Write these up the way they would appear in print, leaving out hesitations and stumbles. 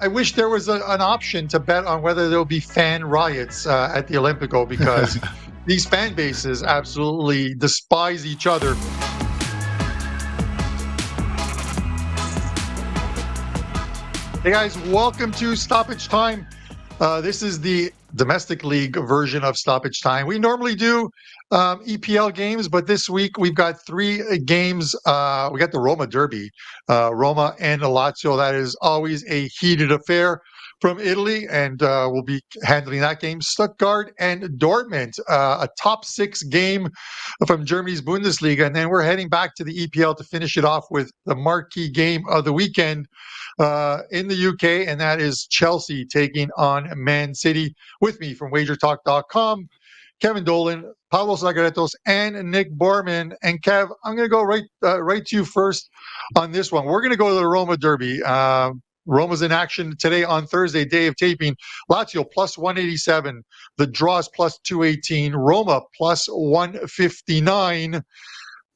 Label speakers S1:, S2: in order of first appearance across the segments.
S1: I wish there was an option to bet on whether there'll be fan riots at the Olympico, because these fan bases absolutely despise each other. Hey guys, welcome to Stoppage Time. This is the domestic league version of Stoppage Time. We normally do EPL games, but this week we've got three games. We got the Roma Derby, Roma and Lazio. That is always a heated affair from Italy, and we'll be handling that game. Stuttgart and Dortmund, a top six game from Germany's Bundesliga. And then we're heading back to the EPL to finish it off with the marquee game of the weekend in the UK, and that is Chelsea taking on Man City. With me from WagerTalk.com, Kevin Dolan, Pavlos Recap, and Nick Borman. And Kev, I'm going to go right to you first on this one. We're going to go to the Roma Derby. Roma's in action today on Thursday, day of taping. Lazio plus 187. The draws plus 218. Roma plus 159.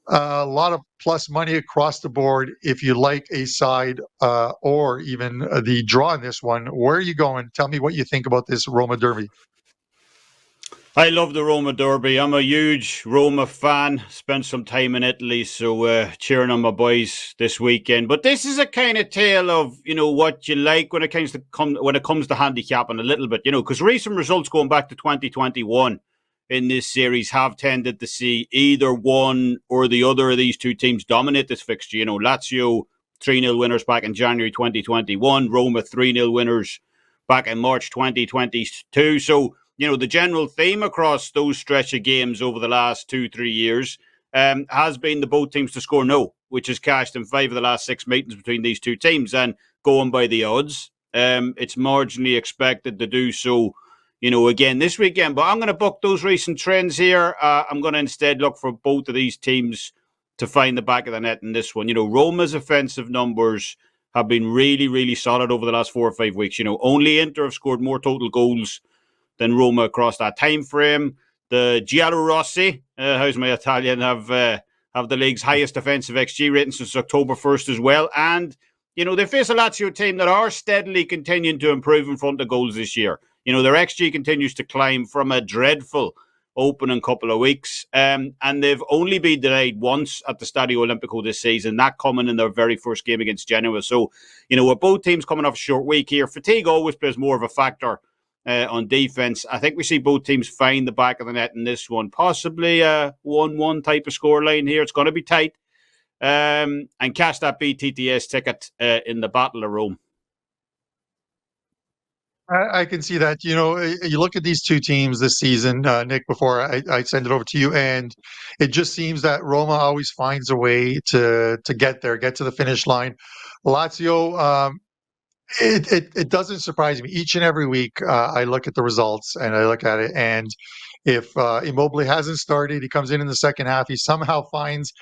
S1: A lot of plus money across the board if you like a side or even the draw in this one. Where are you going? Tell me what you think about this Roma Derby.
S2: I love the Roma Derby. I'm a huge Roma fan. Spent some time in Italy, so cheering on my boys this weekend. But this is a kind of tale of, what you like when it comes to handicapping a little bit, because recent results going back to 2021 in this series have tended to see either one or the other of these two teams dominate this fixture. Lazio 3-0 winners back in January 2021, Roma 3-0 winners back in March 2022. So, the general theme across those stretch of games over the last 2-3 years has been the both teams to score no, which has cashed in 5 of the last 6 meetings between these two teams. And going by the odds, it's marginally expected to do so again this weekend. But I'm going to buck those recent trends here. I'm going to instead look for both of these teams to find the back of the net in this one. Roma's offensive numbers have been really, really solid over the last 4 or 5 weeks. Only Inter have scored more total goals than Roma across that time frame. The Giallorossi, how's my Italian, have the league's highest offensive XG rating since October 1st as well. And, they face a Lazio team that are steadily continuing to improve in front of goals this year. Their XG continues to climb from a dreadful opening couple of weeks. And they've only been denied once at the Stadio Olimpico this season, that coming in their very first game against Genoa. So, with both teams coming off a short week here, fatigue always plays more of a factor on defense. I think we see both teams find the back of the net in this one. Possibly a 1-1 type of scoreline here. It's going to be tight. And cash that BTTS ticket in the Battle of Rome.
S1: I can see that. You look at these two teams this season, Nick, before I send it over to you, and it just seems that Roma always finds a way to get there, get to the finish line. Lazio, it doesn't surprise me. Each and every week, I look at the results and I look at it, and if Immobile hasn't started, he comes in the second half, he somehow finds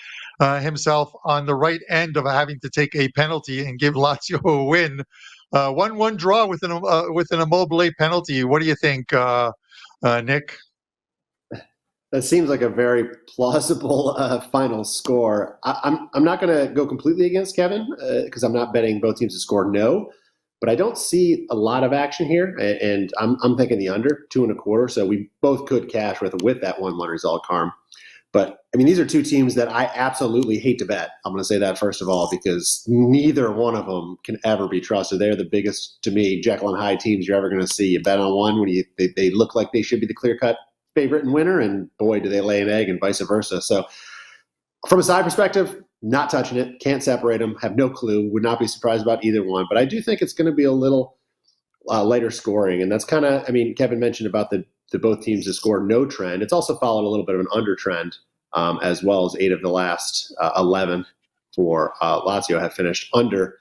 S1: himself on the right end of having to take a penalty and give Lazio a win. 1-1 draw with an Immobile penalty. What do you think, Nick?
S3: That seems like a very plausible final score. I'm not going to go completely against Kevin because I'm not betting both teams to score no, but I don't see a lot of action here, and I'm thinking the under 2.25. So we both could cash with that 1-1 result, Carm. But these are two teams that I absolutely hate to bet. I'm going to say that first of all, because neither one of them can ever be trusted. They're the biggest, to me, Jekyll and Hyde teams you're ever going to see. You bet on one when they look like they should be the clear-cut favorite and winner, and boy, do they lay an egg, and vice versa. So from a side perspective, not touching it, can't separate them, have no clue, would not be surprised about either one. But I do think it's going to be a little later scoring, and that's kind of, Kevin mentioned about the both teams to score no trend. It's also followed a little bit of an under trend, as well as 8 of the last 11 for Lazio have finished under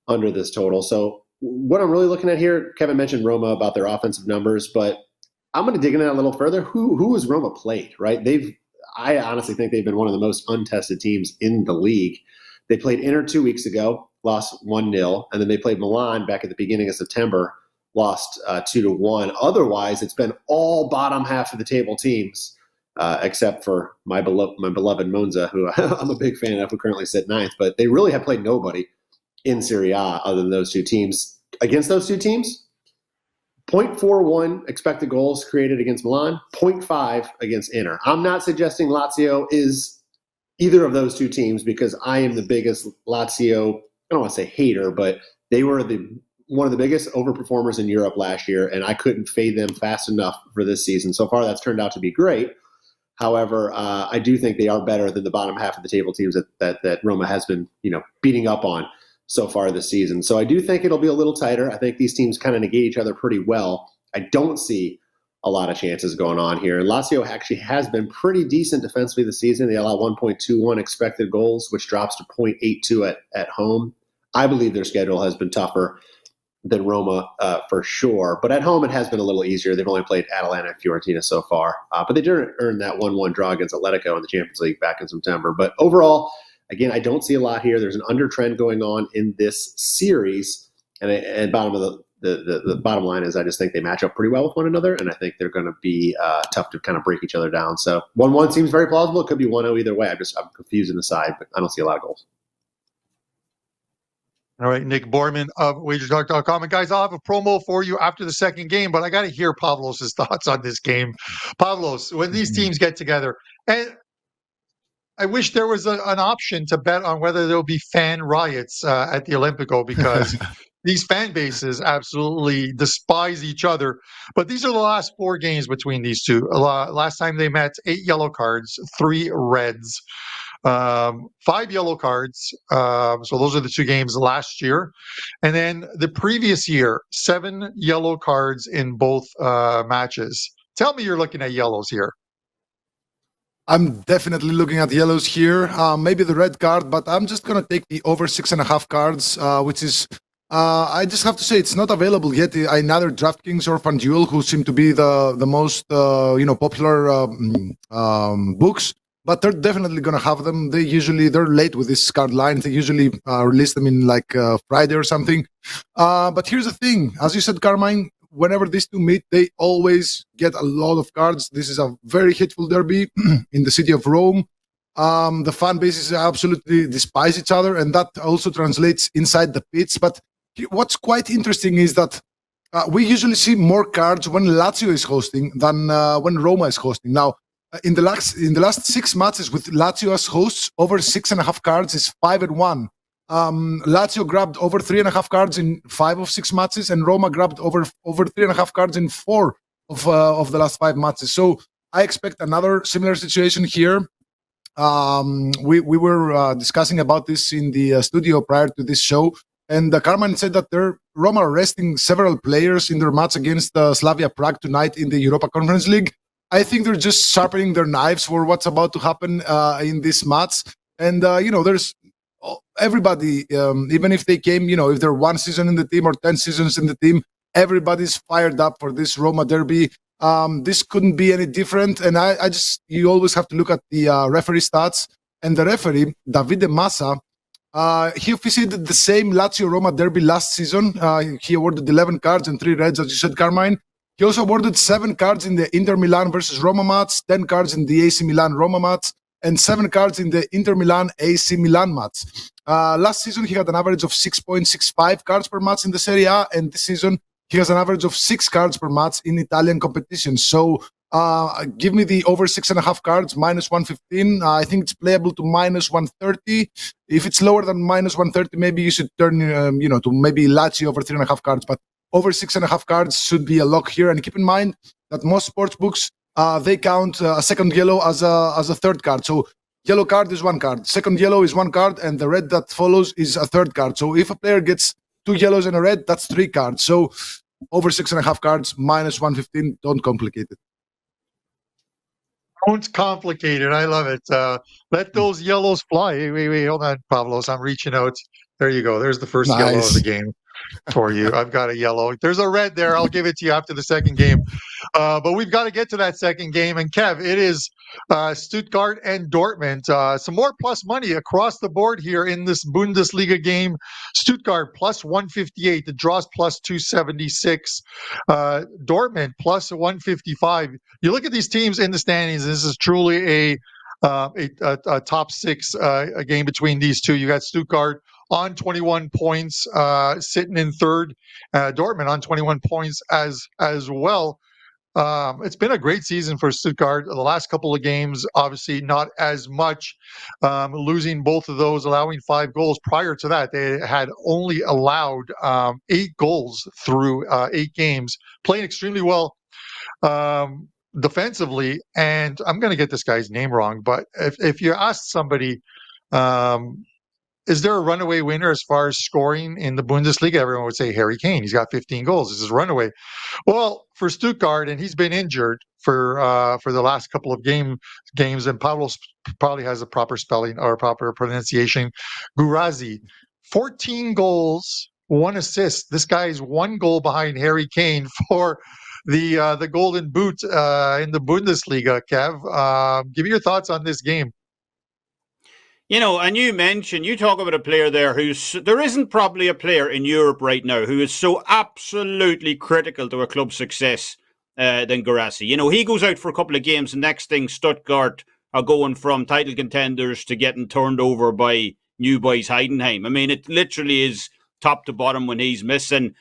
S3: this total. So what I'm really looking at here, Kevin mentioned Roma about their offensive numbers, but I'm going to dig in that a little further. Who has Roma played, right? I honestly think they've been one of the most untested teams in the league. They played Inter 2 weeks ago, lost 1-0, and then they played Milan back at the beginning of September, lost 2-1. Otherwise, it's been all bottom half of the table teams, except for my beloved Monza, who I'm a big fan of, who currently sit 9th. But they really have played nobody in Serie A other than those two teams. against those two teams, 0.41 expected goals created against Milan, 0.5 against Inter. I'm not suggesting Lazio is either of those two teams because I am the biggest Lazio, I don't want to say hater, but they were one of the biggest overperformers in Europe last year, and I couldn't fade them fast enough for this season. So far, that's turned out to be great. However, I do think they are better than the bottom half of the table teams that Roma has been, beating up on so far this season. So I do think it'll be a little tighter. I think these teams kind of negate each other pretty well. I don't see a lot of chances going on here. And Lazio actually has been pretty decent defensively this season. They allow 1.21 expected goals, which drops to 0.82 at home. I believe their schedule has been tougher than Roma for sure. But at home, it has been a little easier. They've only played Atalanta and Fiorentina so far. But they did earn that 1-1 draw against Atletico in the Champions League back in September. But overall, again, I don't see a lot here. There's an undertrend going on in this series. And bottom of the bottom line is I just think they match up pretty well with one another. And I think they're going to be tough to kind of break each other down. So 1-1 seems very plausible. It could be 1-0 either way. I'm confused in the side, but I don't see a lot of goals.
S1: All right, Nick Borman of WagerTalk.com. And guys, I'll have a promo for you after the second game, but I got to hear Pavlos' thoughts on this game. Pavlos, when these teams get together, and I wish there was an option to bet on whether there'll be fan riots at the Olimpico because these fan bases absolutely despise each other. But these are the last four games between these two. Last time they met, 8 yellow cards, 3 reds. 5 yellow cards. So those are the 2 games last year. And then the previous year, 7 yellow cards in both matches. Tell me you're looking at yellows here.
S4: I'm definitely looking at yellows here. Maybe the red card, but I'm just going to take the over 6.5 cards, which is, I just have to say, it's not available yet in either DraftKings or FanDuel, who seem to be the most, popular books. But they're definitely going to have them. They're late with this card line. They usually release them in Friday or something. But here's the thing. As you said, Carmine, whenever these two meet, they always get a lot of cards. This is a very hateful derby in the city of Rome. The fan bases absolutely despise each other, and that also translates inside the pitch. But what's quite interesting is that we usually see more cards when Lazio is hosting than when Roma is hosting. Now, in the last 6 matches with Lazio as hosts, over 6.5 cards is 5-1. Lazio grabbed over 3.5 cards in 5 of 6 matches, and Roma grabbed over 3.5 cards in 4 of the last 5 matches. So I expect another similar situation here. We were discussing about this in the studio prior to this show, and Carmen said that Roma are resting several players in their match against Slavia Prague tonight in the Europa Conference League. I think they're just sharpening their knives for what's about to happen in this match. And, there's everybody, even if they came, if they're 1 season in the team or 10 seasons in the team, everybody's fired up for this Roma derby. This couldn't be any different. And you always have to look at the referee stats. And the referee, Davide Massa, he officiated the same Lazio-Roma derby last season. He awarded 11 cards and 3 reds, as you said, Carmine. He also awarded 7 cards in the Inter Milan versus Roma match, 10 cards in the AC Milan Roma match, and 7 cards in the Inter Milan AC Milan match. Last season, he had an average of 6.65 cards per match in the Serie A, and this season, he has an average of 6 cards per match in Italian competition. So give me the over 6.5 cards, minus 115. I think it's playable to minus 130. If it's lower than minus 130, maybe you should turn, to maybe Lazio over 3.5 cards. But over 6.5 cards should be a lock here. And keep in mind that most sports books, they count a second yellow as a third card. So yellow card is 1 card, second yellow is 1 card, and the red that follows is a third card. So if a player gets 2 yellows and a red, that's 3 cards. So over 6.5 cards, minus 115. Don't complicate it.
S1: Don't complicate it. I love it. Let those yellows fly. Wait, hold on, Pavlos. I'm reaching out. There you go. There's the first yellow of the game for you. I've got a yellow. There's a red there. I'll give it to you after the second game. But we've got to get to that second game. And Kev, it is Stuttgart and Dortmund. Some more plus money across the board here in this Bundesliga game. Stuttgart plus 158. The draws plus 276. Dortmund plus 155. You look at these teams in the standings. This is truly a top 6 game between these two. You got Stuttgart on 21 points, sitting in third. Dortmund on 21 points as well. It's been a great season for Stuttgart. The last couple of games, obviously not as much, losing both of those, allowing 5 goals. Prior to that, they had only allowed 8 goals through 8 games, playing extremely well defensively. And I'm going to get this guy's name wrong, but if you ask somebody, is there a runaway winner as far as scoring in the Bundesliga? Everyone would say Harry Kane. He's got 15 goals. This is runaway. Well, for Stuttgart, and he's been injured for the last couple of games, and Pavlos probably has a proper spelling or proper pronunciation. Gurazi, 14 goals, 1 assist. This guy is 1 goal behind Harry Kane for the Golden Boot in the Bundesliga. Kev, give me your thoughts on this game.
S2: And you talk about a player there there isn't probably a player in Europe right now who is so absolutely critical to a club's success than Guirassy. He goes out for a couple of games, and next thing, Stuttgart are going from title contenders to getting turned over by new boys Heidenheim. I mean, it literally is top to bottom when he's missing.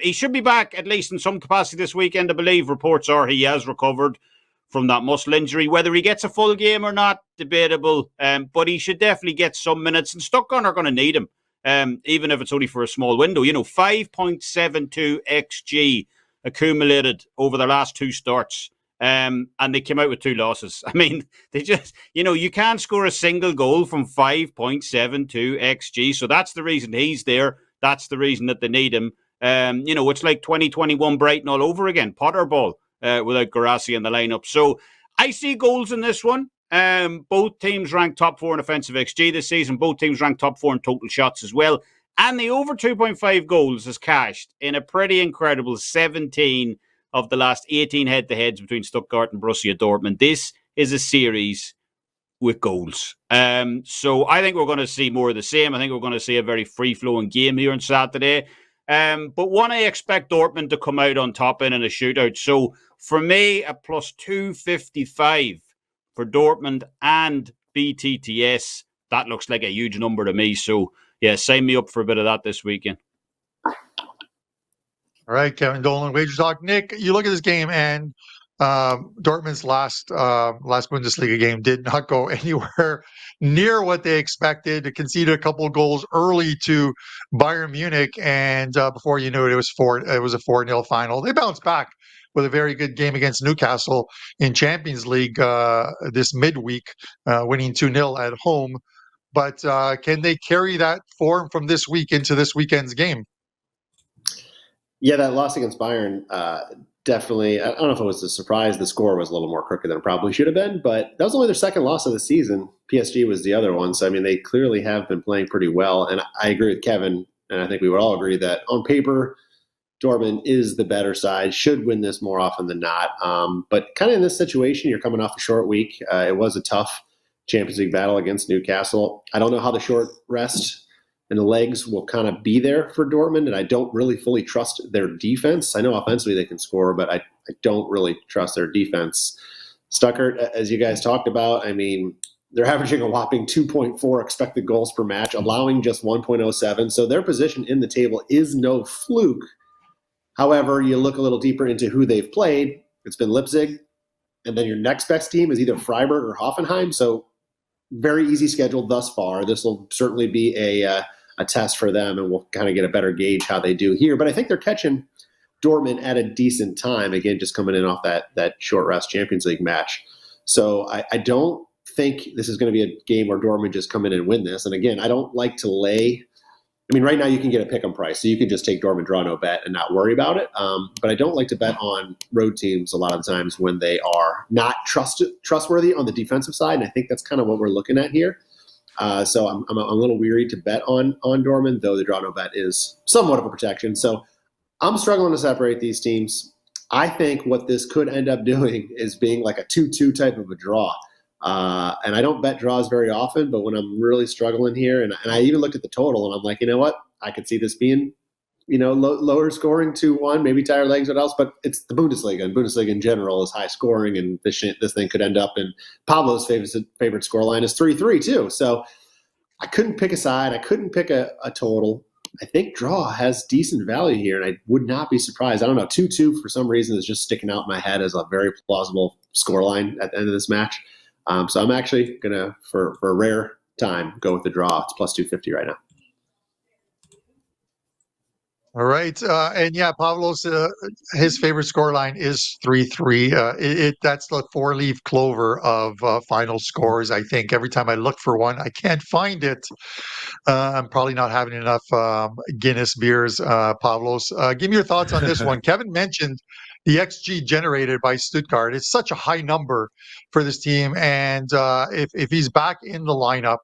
S2: He should be back, at least in some capacity this weekend, I believe. Reports are he has recovered from that muscle injury. Whether he gets a full game or not, debatable, but he should definitely get some minutes, and Stuttgart are going to need him, even if it's only for a small window. 5.72 XG accumulated over the last 2 starts, and they came out with 2 losses. I mean, they just, you can't score a single goal from 5.72 XG, so that's the reason he's there. That's the reason that they need him. It's like 2021 Brighton all over again, Potter ball. Without Guirassy in the lineup. So I see goals in this one. Both teams ranked top 4 in offensive XG this season. Both teams ranked top 4 in total shots as well. And the over 2.5 goals is cashed in a pretty incredible 17 of the last 18 head-to-heads between Stuttgart and Borussia Dortmund. This is a series with goals. So I think we're going to see more of the same. I think we're going to see a very free-flowing game here on Saturday. But one, I expect Dortmund to come out on top in a shootout. So for me, a plus 255 for Dortmund and BTTS. That looks like a huge number to me. So, yeah, sign me up for a bit of that this weekend.
S1: All right, Kevin Dolan, WagerTalk. Nick, you look at this game, and Dortmund's last Bundesliga game did not go anywhere near what they expected. It conceded a couple of goals early to Bayern Munich, and before you knew it, it was a 4-0 final. They bounced back with a very good game against Newcastle in Champions League this midweek, winning 2-0 at home. But can they carry that form from this week into this weekend's game?
S3: Yeah, that loss against Bayern definitely, I don't know if it was a surprise. The score was a little more crooked than it probably should have been, but that was only their second loss of the season. PSG was the other one. So, I mean, they clearly have been playing pretty well. And I agree with Kevin, and I think we would all agree that on paper, Dortmund is the better side, should win this more often than not. But kind of in this situation, you're coming off a short week. It was a tough Champions League battle against Newcastle. I don't know how the short rest and the legs will kind of be there for Dortmund, and I don't really fully trust their defense. I know offensively they can score, but I don't really trust their defense. Stuttgart, as you guys talked about, I mean, they're averaging a whopping 2.4 expected goals per match, allowing just 1.07. So their position in the table is no fluke. However, you look a little deeper into who they've played. It's been Leipzig, and then your next best team is either Freiburg or Hoffenheim. So very easy schedule thus far. This will certainly be a test for them, and we'll kind of get a better gauge how they do here. But I think they're catching Dortmund at a decent time, again, just coming in off that short rest Champions League match. So I don't think this is going to be a game where Dortmund just come in and win this. And again, I don't like to lay – I mean, right now you can get a pick 'em price, so you can just take Dortmund, draw no bet, and not worry about it. But I don't like to bet on road teams a lot of times when they are not trustworthy on the defensive side, and I think that's kind of what we're looking at here. So I'm a little weary to bet on Dortmund, though the draw no bet is somewhat of a protection. So I'm struggling to separate these teams. I think what this could end up doing is being like a 2-2 type of a draw. And I don't bet draws very often, but when I'm really struggling here, and I even looked at the total, and I'm like, you know what? I could see this being, lower scoring 2-1, maybe tire legs, what else? But it's the Bundesliga, and Bundesliga in general is high scoring, and this thing could end up in Pavlos' favorite scoreline is 3-3 too. So I couldn't pick a side. I couldn't pick a total. I think draw has decent value here, and I would not be surprised. I don't know. 2-2 for some reason is just sticking out in my head as a very plausible scoreline at the end of this match. So I'm actually going to, for a rare time, go with the draw. It's plus 250 right now.
S1: All right. And yeah, Pavlos, his favorite scoreline is 3-3. That's the four-leaf clover of final scores, I think. Every time I look for one, I can't find it. I'm probably not having enough Guinness beers, Pavlos. Give me your thoughts on this one. Kevin mentioned the XG generated by Stuttgart. It's such a high number for this team. And if he's back in the lineup,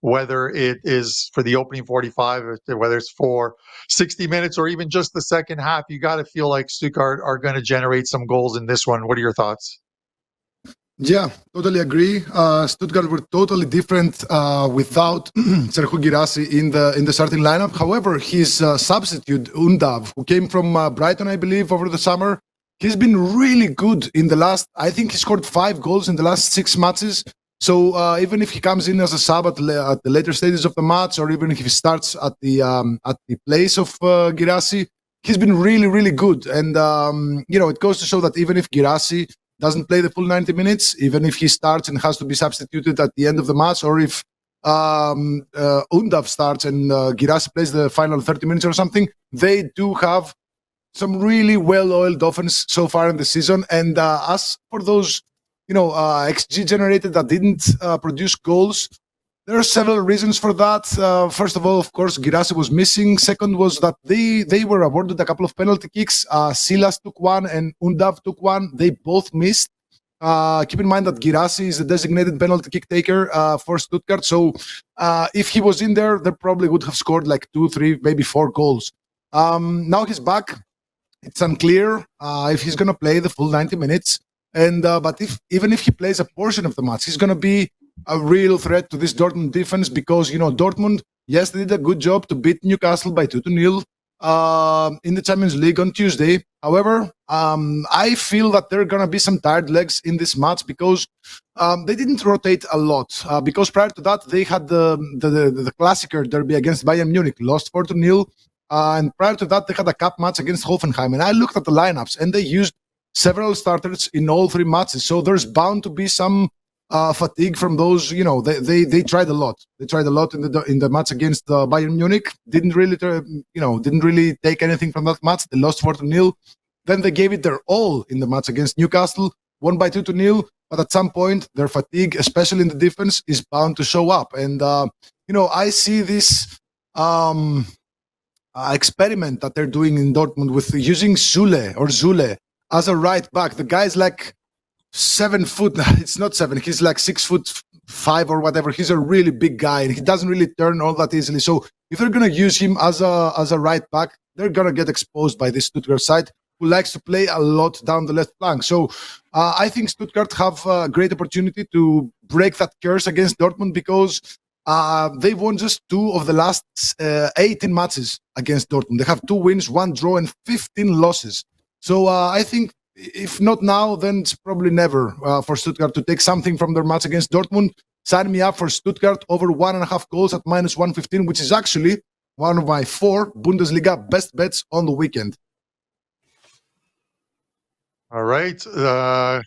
S1: whether it is for the opening 45, or whether it's for 60 minutes or even just the second half, you got to feel like Stuttgart are going to generate some goals in this one. What are your thoughts?
S4: Yeah, totally agree. Stuttgart were totally different without Serhou Guirassy in the starting lineup. However, his substitute Undav, who came from Brighton, I believe, over the summer, he's been really good in the last. I think he scored 5 goals in the last 6 matches. So even if he comes in as a sub at the later stages of the match, or even if he starts at the place of Guirassy, he's been really, really good. And it goes to show that even if Guirassy doesn't play the full 90 minutes, even if he starts and has to be substituted at the end of the match, or if Undav starts and Guirassy plays the final 30 minutes or something, they do have some really well-oiled offense so far in the season. And as for those, XG generated that didn't produce goals, there are several reasons for that. First of all, of course, Guirassy was missing. Second was that they were awarded a couple of penalty kicks. Silas took one and Undav took one. They both missed. Keep in mind that Guirassy is the designated penalty kick taker for Stuttgart. So if he was in there, they probably would have scored like 2, 3, maybe 4 goals. Now he's back. It's unclear if he's going to play the full 90 minutes. And but even if he plays a portion of the match, he's going to be a real threat to this Dortmund defense, because Dortmund, yes, they did a good job to beat Newcastle by 2-0 in the Champions League on Tuesday. However, I feel that there are going to be some tired legs in this match, because they didn't rotate a lot. Because prior to that, they had the Klassiker derby against Bayern Munich, lost 4-0. And prior to that, they had a cup match against Hoffenheim. And I looked at the lineups, and they used several starters in all 3 matches. So there's bound to be some fatigue from those. They tried a lot. They tried a lot in the match against Bayern Munich. Didn't really take anything from that match. They lost 4-0. Then they gave it their all in the match against Newcastle, won by 2-0. But at some point, their fatigue, especially in the defense, is bound to show up. And I see this experiment that they're doing in Dortmund with using Zule as a right back. The guy's like 7 foot. It's not 7. He's like 6'5" or whatever. He's a really big guy, and he doesn't really turn all that easily. So if they're gonna use him as a right back, they're gonna get exposed by this Stuttgart side, who likes to play a lot down the left flank. So I think Stuttgart have a great opportunity to break that curse against Dortmund, because they've won just 2 of the last 18 matches against Dortmund. They have 2 wins, 1 draw, and 15 losses. So I think if not now, then it's probably never for Stuttgart to take something from their match against Dortmund. Sign me up for Stuttgart over 1.5 goals at -115, which is actually one of my 4 Bundesliga best bets on the weekend.
S1: All right.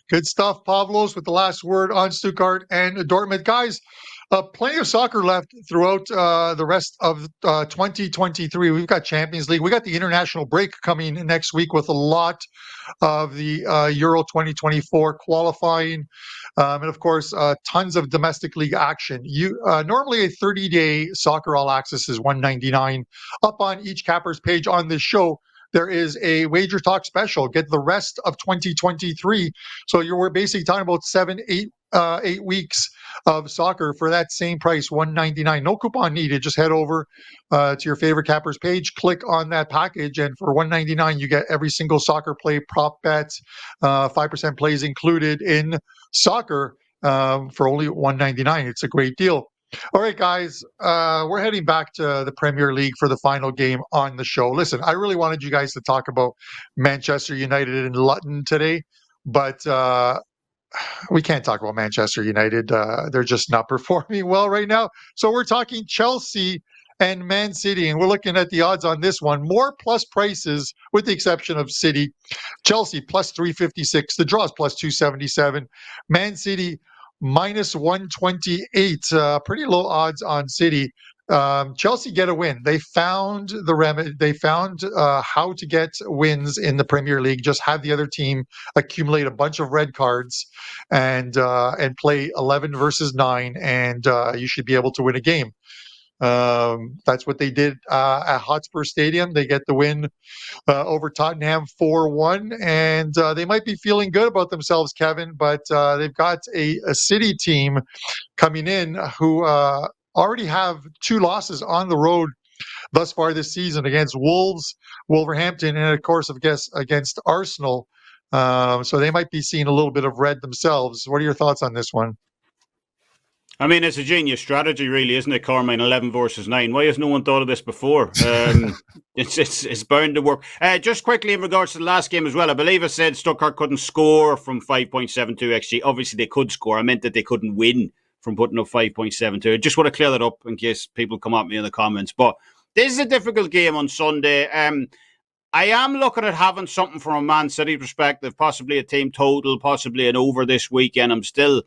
S1: Good stuff, Pavlos, with the last word on Stuttgart and Dortmund. Guys, plenty of soccer left throughout the rest of 2023. We've got Champions League. We got the international break coming next week with a lot of the Euro 2024 qualifying. And of course, tons of domestic league action. Normally a 30-day soccer all access is $199. Up on each capper's page on this show, there is a WagerTalk special. Get the rest of 2023. So we're basically talking about 8 weeks of soccer for that same price, $199. No coupon needed. Just head over to your favorite capper's page, click on that package, and for $199, you get every single soccer play, prop bets, 5% plays included in soccer for only $199. It's a great deal. All right, guys, we're heading back to the Premier League for the final game on the show. Listen, I really wanted you guys to talk about Manchester United and Luton today, but we can't talk about Manchester United. They're just not performing well right now. So we're talking Chelsea and Man City, and we're looking at the odds on this one. More plus prices, with the exception of City. Chelsea plus 356. The draw is plus 277. Man City minus 128. Pretty low odds on City. Chelsea get a win. They found the remedy. They found how to get wins in the Premier League. Just have the other team accumulate a bunch of red cards and play 11 versus 9, and you should be able to win a game. That's what they did at Hotspur Stadium. They get the win over Tottenham 4-1, and they might be feeling good about themselves, Kevin, but they've got a City team coming in who already have 2 losses on the road thus far this season against Wolves, Wolverhampton, and of course, against Arsenal. So they might be seeing a little bit of red themselves. What are your thoughts on this one?
S2: I mean, it's a genius strategy, really, isn't it, Carm? 11 versus 9. Why has no one thought of this before? It's bound to work. Just quickly in regards to the last game as well, I believe I said Stuttgart couldn't score from 5.72 XG. Obviously, they could score. I meant that they couldn't win from putting up 5.72. I just want to clear that up in case people come at me in the comments. But this is a difficult game on Sunday. I am looking at having something from a Man City perspective, possibly a team total, possibly an over this weekend. I'm still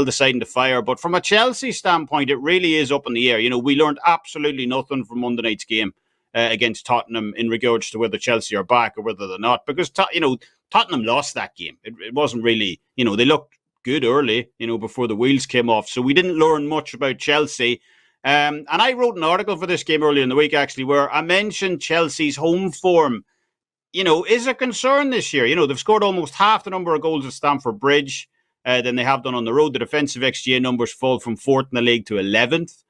S2: deciding to fire. But from a Chelsea standpoint, it really is up in the air. We learned absolutely nothing from Monday night's game against Tottenham in regards to whether Chelsea are back or whether they're not. Because, Tottenham lost that game. It wasn't really, they looked good early, before the wheels came off. So we didn't learn much about Chelsea. And I wrote an article for this game earlier in the week, actually, where I mentioned Chelsea's home form, is a concern this year. They've scored almost half the number of goals at Stamford Bridge than they have done on the road. The defensive XGA numbers fall from 4th in the league to 11th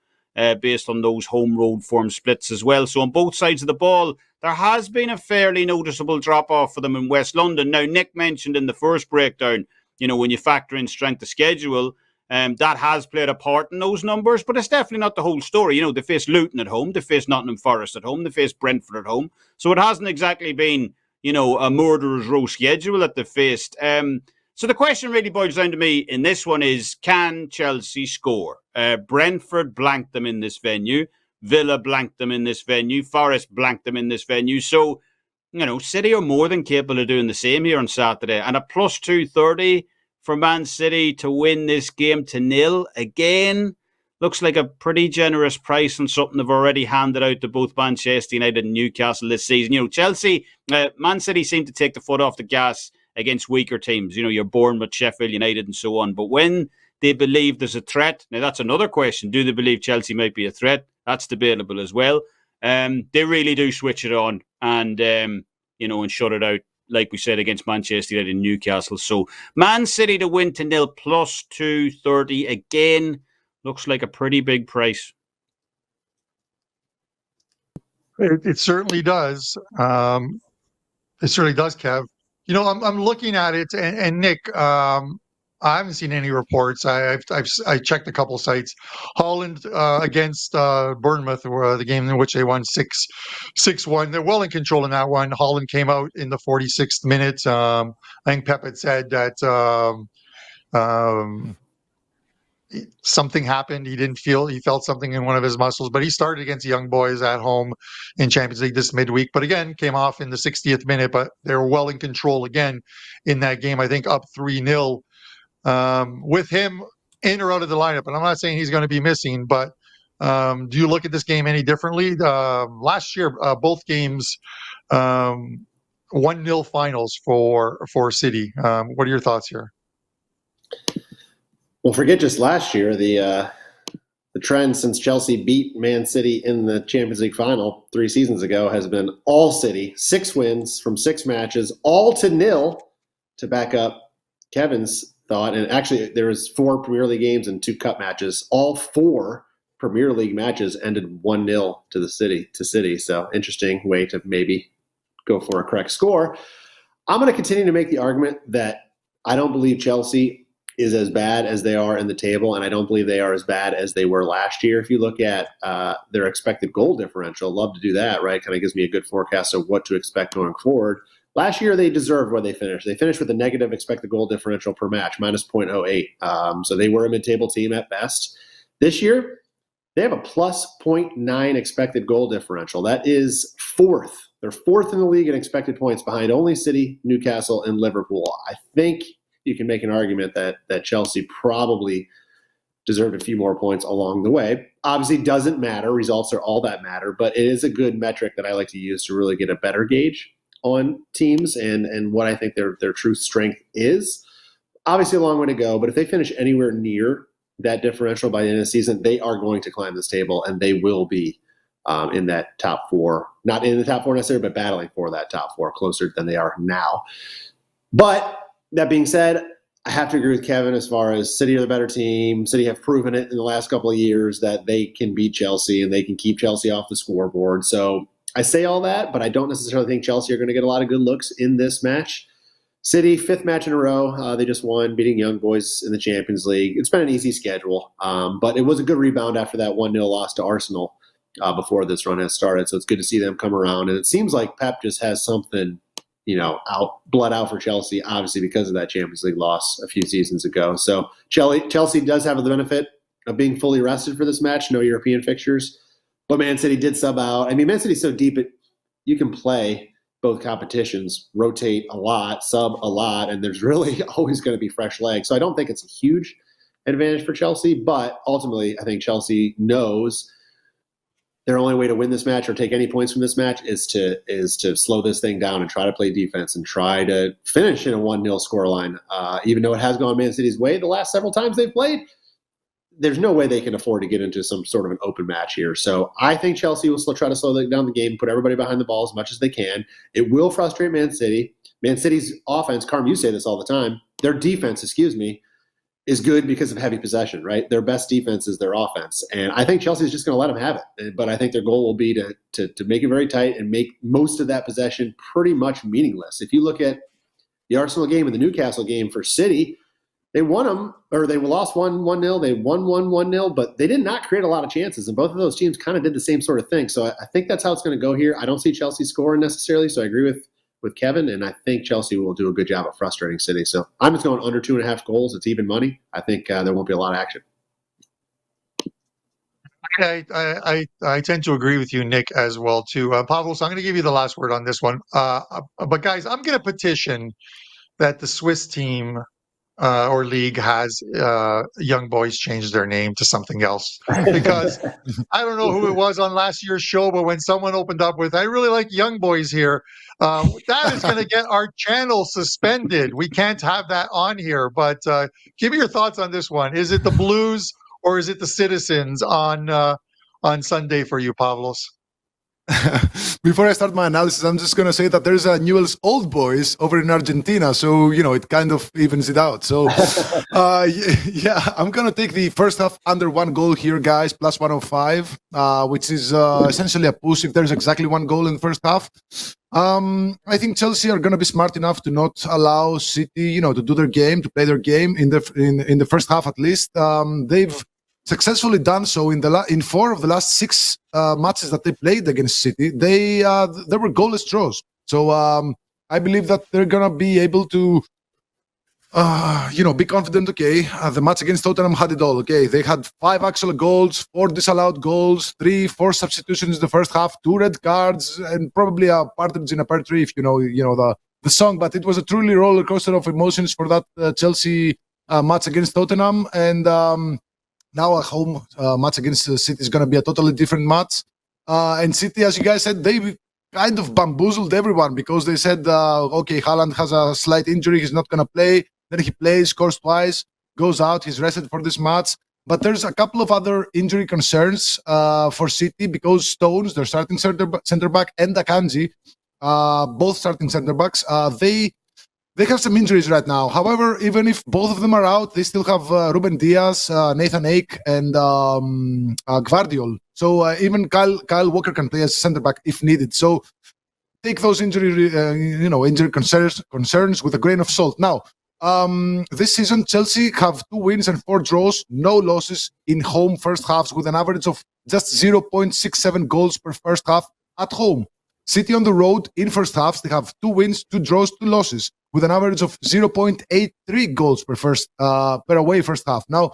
S2: based on those home-road form splits as well. So on both sides of the ball, there has been a fairly noticeable drop-off for them in West London. Now, Nick mentioned in the first breakdown, when you factor in strength of schedule, that has played a part in those numbers, but it's definitely not the whole story. They face Luton at home, they face Nottingham Forest at home, they face Brentford at home. So it hasn't exactly been, a murderer's row schedule that they've faced. So the question really boils down to me in this one is, can Chelsea score? Brentford blanked them in this venue. Villa blanked them in this venue. Forest blanked them in this venue. So, City are more than capable of doing the same here on Saturday. And a plus 230 for Man City to win this game to 0 again looks like a pretty generous price on something they've already handed out to both Manchester United and Newcastle this season. Chelsea, Man City seem to take the foot off the gas against weaker teams, your Bournemouth, Sheffield United and so on. But when they believe there's a threat, now that's another question. Do they believe Chelsea might be a threat? That's debatable as well. They really do switch it on and shut it out, like we said, against Manchester United and Newcastle. So Man City to win to 0 plus 230 again looks like a pretty big price.
S1: It certainly does. It certainly does, Kev. I'm looking at it, and Nick, I haven't seen any reports. I checked a couple sites. Holland against Bournemouth, the game in which they won 6-1. They're well in control in that one. Holland came out in the 46th minute. I think Pep had said that something happened. He felt something in one of his muscles, but he started against Young Boys at home in Champions League this midweek, but again, came off in the 60th minute, but they were well in control again in that game. I think up 3-0 with him in or out of the lineup. And I'm not saying he's going to be missing, but do you look at this game any differently? Last year, both games, 1-0 finals for City. What are your thoughts here?
S3: Well, forget just last year. The trend since Chelsea beat Man City in the Champions League final 3 seasons ago has been all City, 6 wins from 6 matches, all to 0 to back up Kevin's thought. And actually, there was 4 Premier League games and 2 cup matches. All 4 Premier League matches ended 1-0 to the City. So interesting way to maybe go for a correct score. I'm going to continue to make the argument that I don't believe Chelsea is as bad as they are in the table, and I don't believe they are as bad as they were last year. If you look at their expected goal differential, love to do that, right? Kind of gives me a good forecast of what to expect going forward. Last year, they deserved where they finished. They finished with a negative expected goal differential per match, minus 0.08. So they were a mid-table team at best. This year, they have a plus 0.9 expected goal differential. That is fourth. They're fourth in the league in expected points behind only City, Newcastle, and Liverpool. I think you can make an argument that Chelsea probably deserved a few more points along the way. Obviously, doesn't matter. Results are all that matter, but it is a good metric that I like to use to really get a better gauge on teams and what I think their true strength is. Obviously, a long way to go, but if they finish anywhere near that differential by the end of the season, they are going to climb this table, and they will be in that top four. Not in the top four necessarily, but battling for that top four, closer than they are now. But that being said, I have to agree with Kevin as far as City are the better team. City have proven it in the last couple of years that they can beat Chelsea and they can keep Chelsea off the scoreboard. So I say all that, but I don't necessarily think Chelsea are going to get a lot of good looks in this match. City, fifth match in a row. They just won, beating Young Boys in the Champions League. It's been an easy schedule, but it was a good rebound after that 1-0 loss to Arsenal before this run has started. So it's good to see them come around. And it seems like Pep just has something, blood out for Chelsea, obviously because of that Champions League loss a few seasons ago. So Chelsea does have the benefit of being fully rested for this match, no European fixtures. But Man City did sub out. I mean, Man City's so deep, you can play both competitions, rotate a lot, sub a lot, and there's really always going to be fresh legs. So I don't think it's a huge advantage for Chelsea, but ultimately I think Chelsea knows their only way to win this match or take any points from this match is to slow this thing down and try to play defense and try to finish in a 1-0 scoreline. Even though it has gone Man City's way the last several times they've played, there's no way they can afford to get into some sort of an open match here. So I think Chelsea will still try to slow down the game, put everybody behind the ball as much as they can. It will frustrate Man City. Man City's offense, Carm, you say this all the time, their defense, is good because of heavy possession, right? Their best defense is their offense. And I think Chelsea's just going to let them have it. But I think their goal will be to make it very tight and make most of that possession pretty much meaningless. If you look at the Arsenal game and the Newcastle game for City, they won them, or they lost 1-0. They won 1-0, but they did not create a lot of chances. And both of those teams kind of did the same sort of thing. So I think that's how it's going to go here. I don't see Chelsea scoring necessarily, so I agree with Kevin, and I think Chelsea will do a good job of frustrating City. So I'm just going under 2.5 goals. It's even money. I think there won't be a lot of action.
S1: I tend to agree with you, Nick, as well, too. Pavlos, I'm going to give you the last word on this one. But guys, I'm going to petition that the Swiss team or league has Young Boys change their name to something else, because I don't know who it was on last year's show, but when someone opened up with, I really like Young Boys here, that is going to get our channel suspended. We can't have that on here. But give me your thoughts on this one. Is it the Blues or is it the Citizens on Sunday for you, Pavlos?
S4: Before I start my analysis, I'm just going to say that there's a Newell's Old Boys over in Argentina, so it kind of evens it out. So yeah, I'm going to take the first half under 1 goal here, guys, plus 105, which is essentially a push if there's exactly 1 goal in the first half. I think Chelsea are going to be smart enough to not allow City, to do their game, to play their game in the first half at least. They've successfully done so in 4 of the last 6 matches that they played against City. They were goalless draws. So I believe that they're gonna be able to, be confident. Okay, the match against Tottenham had it all. Okay, they had 5 actual goals, 4 disallowed goals, 4 substitutions in the first half, 2 red cards, and probably a partridge in a pear tree, if you know the song. But it was a truly roller coaster of emotions for that Chelsea match against Tottenham, and. Now a home match against City is going to be a totally different match. And City, as you guys said, they kind of bamboozled everyone because they said, okay, Haaland has a slight injury, he's not going to play. Then he plays, scores twice, goes out, he's rested for this match. But there's a couple of other injury concerns for City because Stones, their starting center back, and Akanji, both starting center backs, they have some injuries right now. However, even if both of them are out, they still have Ruben Diaz, Nathan Ake, and Gvardiol. So even Kyle Walker can play as center back if needed. So take those injury concerns with a grain of salt. Now, this season, Chelsea have 2 wins and 4 draws, no losses in home first halves, with an average of just 0.67 goals per first half at home. City on the road in first halves, they have 2 wins, 2 draws, 2 losses, with an average of 0.83 goals per away first half. Now,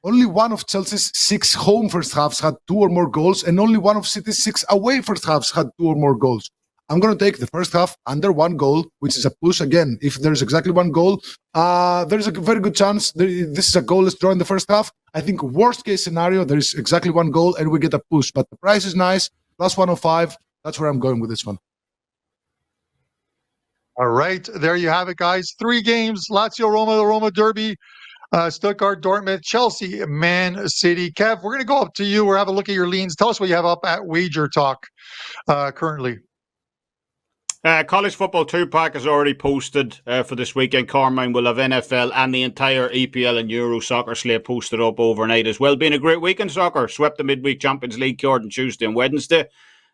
S4: only one of Chelsea's 6 home first halves had 2 or more goals, and only one of City's 6 away first halves had 2 or more goals. I'm going to take the first half under 1 goal, which is a push. Again, if there's exactly 1 goal, there's a very good chance this is a goalless draw in the first half. I think worst case scenario, there is exactly 1 goal and we get a push. But the price is nice, plus 105. That's where I'm going with this one.
S1: All right, there you have it, guys. 3 games: Lazio, Roma, the Roma Derby, Stuttgart, Dortmund, Chelsea, Man City. Kev, we're going to go up to you. We're having a look at your leans. Tell us what you have up at WagerTalk currently.
S2: College football 2-pack is already posted for this weekend. Carm will have NFL and the entire EPL and Euro soccer slate posted up overnight as well. Been a great week in soccer. Swept the midweek Champions League card on Tuesday and Wednesday.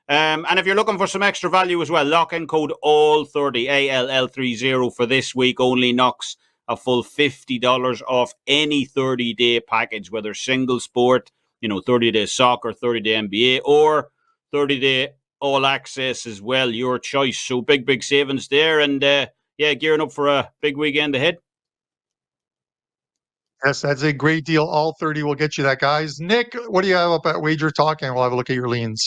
S2: And if you're looking for some extra value as well, lock-in code ALL30, ALL30 for this week only knocks a full $50 off any 30-day package, whether single sport, 30-day soccer, 30-day NBA, or 30-day all access as well, your choice. So big savings there, and gearing up for a big weekend ahead.
S1: Yes, that's a great deal. All 30 will get you that, guys. Nick, what do you have up at WagerTalk? And we'll have a look at your leans.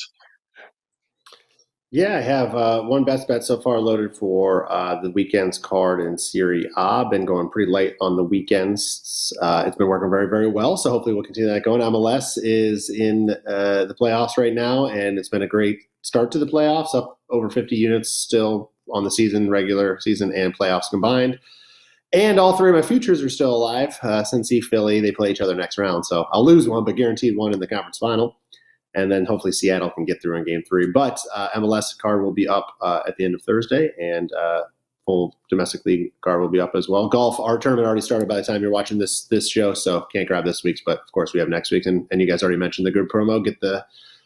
S3: Yeah, I have one best bet so far loaded for the weekend's card in Serie A. Been going pretty late on the weekends. It's been working very, very well, so hopefully we'll continue that going. MLS is in the playoffs right now, and it's been a great start to the playoffs, up over 50 units still on the season, regular season and playoffs combined. And all 3 of my futures are still alive. Cincy, Philly, they play each other next round, so I'll lose one, but guaranteed one in the conference final. And then hopefully Seattle can get through in game 3. But MLS card will be up at the end of Thursday, and full domestic league card will be up as well. Golf, our tournament already started by the time you're watching this show, so can't grab this week's, but of course we have next week's. And you guys already mentioned the good promo. Get the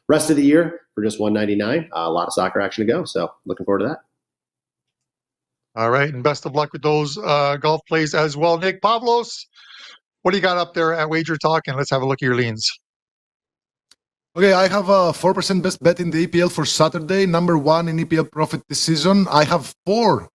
S3: rest of the year for just $199. A lot of soccer action to go, so looking forward to that.
S1: All right, and best of luck with those golf plays as well. Nick, Pavlos, what do you got up there at WagerTalk? And let's have a look at your leans.
S4: Okay, I have a 4% best bet in the EPL for Saturday, number 1 in EPL profit this season. I have four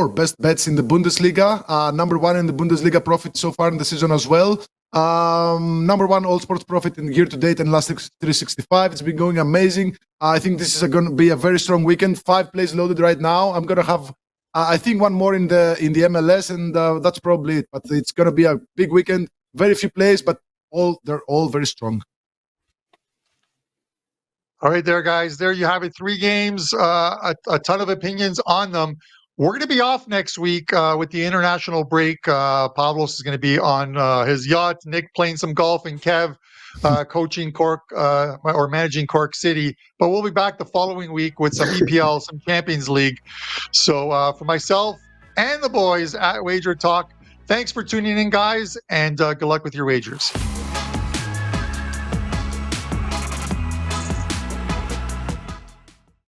S4: best bets in the Bundesliga, number 1 in the Bundesliga profit so far in the season as well. Number 1 all sports profit in year to date and last 365. It's been going amazing. I think this is going to be a very strong weekend. 5 plays loaded right now. I'm going to have, I think, 1 more in the MLS, and that's probably it. But it's going to be a big weekend. Very few plays, but they're all very strong.
S1: All right, there, guys. There you have it. 3 games, a ton of opinions on them. We're going to be off next week with the international break. Pavlos is going to be on his yacht. Nick playing some golf, and Kev coaching Cork or managing Cork City. But we'll be back the following week with some EPL, some Champions League. So for myself and the boys at WagerTalk, thanks for tuning in, guys, and good luck with your wagers.